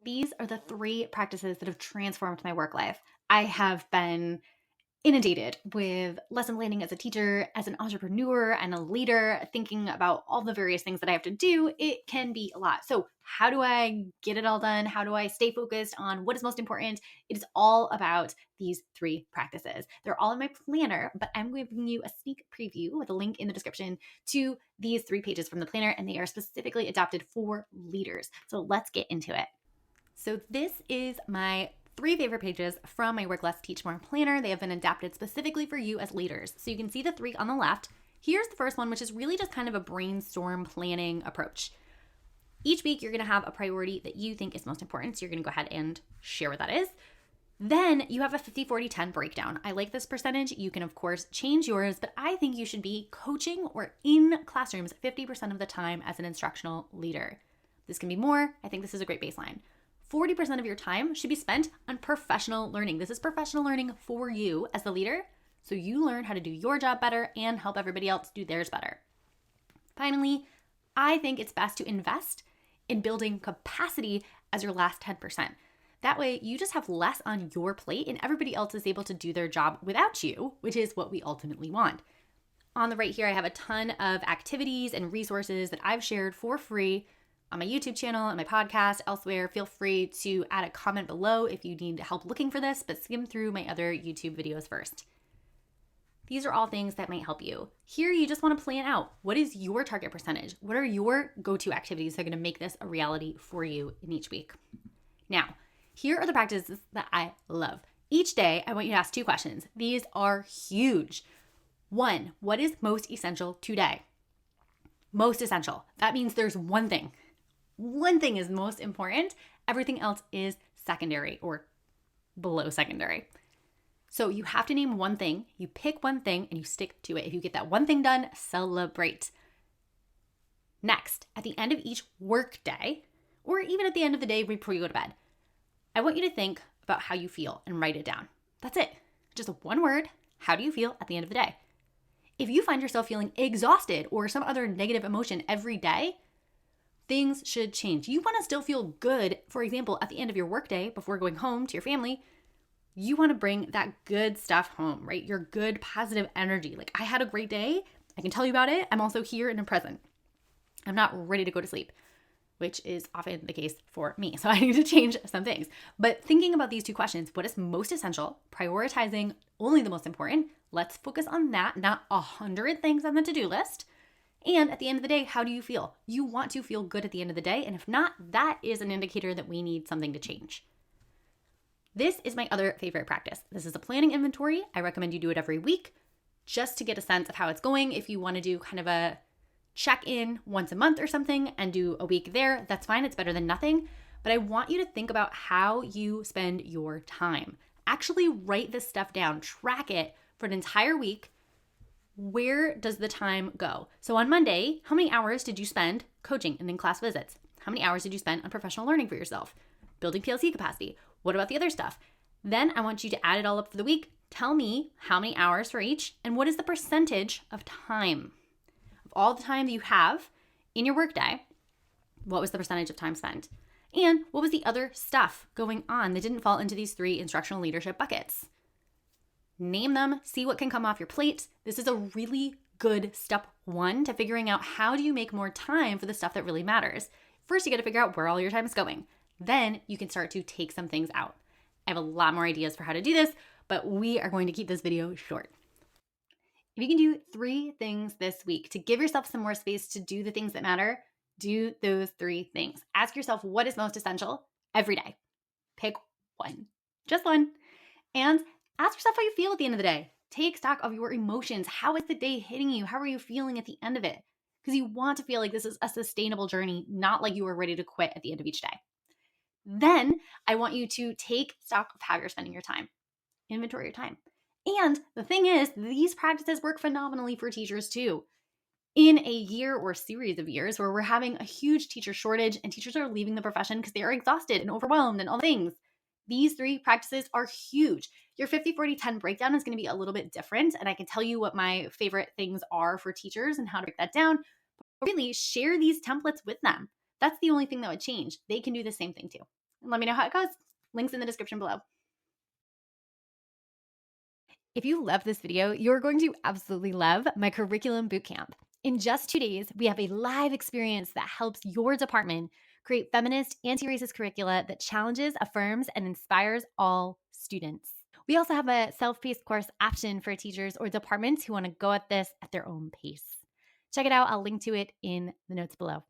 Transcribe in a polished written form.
These are the three practices that have transformed my work life. I have been inundated with lesson planning as a teacher, as an entrepreneur, and a leader, thinking about all the various things that I have to do. It can be a lot. So, how do I get it all done? How do I stay focused on what is most important? It is all about these three practices. They're all in my planner, but I'm giving you a sneak preview with a link in the description to these 3 pages from the planner, and they are specifically adapted for leaders. So, let's get into it. So this is my 3 favorite pages from my Work Less, Teach More planner. They have been adapted specifically for you as leaders. So you can see the 3 on the left. Here's the first one, which is really just kind of a brainstorm planning approach. Each week, you're going to have a priority that you think is most important. So you're going to go ahead and share what that is. Then you have a 50-40-10 breakdown. I like this percentage. You can, of course, change yours, but I think you should be coaching or in classrooms 50% of the time as an instructional leader. This can be more. I think this is a great baseline. 40% of your time should be spent on professional learning. This is professional learning for you as the leader, so you learn how to do your job better and help everybody else do theirs better. Finally, I think it's best to invest in building capacity as your last 10%. That way, you just have less on your plate and everybody else is able to do their job without you, which is what we ultimately want. On the right here, I have a ton of activities and resources that I've shared for free on my YouTube channel and my podcast, elsewhere. Feel free to add a comment below if you need help looking for this, but skim through my other YouTube videos first. These are all things that might help you. Here, you just want to plan out what is your target percentage? What are your go-to activities that are going to make this a reality for you in each week? Now, here are the practices that I love. Each day, I want you to ask 2 questions. These are huge. 1, what is most essential today? Most essential. That means there's one thing. One thing is most important. Everything else is secondary or below secondary. So you have to name one thing, you pick one thing, and you stick to it. If you get that one thing done, celebrate. Next, at the end of each work day, or even at the end of the day before you go to bed, I want you to think about how you feel and write it down. That's it. Just one word. How do you feel at the end of the day? If you find yourself feeling exhausted or some other negative emotion every day, things should change. You want to still feel good. For example, at the end of your workday, before going home to your family, you want to bring that good stuff home, right? Your good, positive energy. Like, I had a great day. I can tell you about it. I'm also here and present. I'm not ready to go to sleep, which is often the case for me. So I need to change some things. But thinking about these 2 questions, what is most essential? Prioritizing only the most important. Let's focus on that, not 100 things on the to-do list. And at the end of the day, how do you feel? You want to feel good at the end of the day. And if not, that is an indicator that we need something to change. This is my other favorite practice. This is a planning inventory. I recommend you do it every week just to get a sense of how it's going. If you want to do kind of a check-in once a month or something and do a week there, that's fine. It's better than nothing. But I want you to think about how you spend your time. Actually write this stuff down. Track it for an entire week. Where does the time go? So on Monday, how many hours did you spend coaching and in class visits? How many hours did you spend on professional learning for yourself? Building PLC capacity? What about the other stuff? Then I want you to add it all up for the week. Tell me how many hours for each and what is the percentage of time? Of all the time that you have in your workday, what was the percentage of time spent? And what was the other stuff going on that didn't fall into these 3 instructional leadership buckets? Name them, see what can come off your plate. This is a really good step 1 to figuring out how do you make more time for the stuff that really matters. First, you got to figure out where all your time is going. Then you can start to take some things out. I have a lot more ideas for how to do this, but we are going to keep this video short. If you can do 3 things this week to give yourself some more space to do the things that matter, do those 3 things. Ask yourself what is most essential every day. Pick one, just one. And ask yourself how you feel at the end of the day. Take stock of your emotions. How is the day hitting you? How are you feeling at the end of it? Because you want to feel like this is a sustainable journey, not like you are ready to quit at the end of each day. Then I want you to take stock of how you're spending your time. Inventory your time. And the thing is, these practices work phenomenally for teachers too. In a year or series of years where we're having a huge teacher shortage and teachers are leaving the profession because they are exhausted and overwhelmed and all things, these 3 practices are huge. Your 50-40-10 breakdown is going to be a little bit different, and I can tell you what my favorite things are for teachers and how to break that down. But really, share these templates with them. That's the only thing that would change. They can do the same thing too. and let me know how it goes. Links in the description below. If you love this video, you're going to absolutely love my curriculum bootcamp. In just 2 days, we have a live experience that helps your department create feminist, anti-racist curricula that challenges, affirms, and inspires all students. We also have a self-paced course option for teachers or departments who want to go at this at their own pace. Check it out. I'll link to it in the notes below.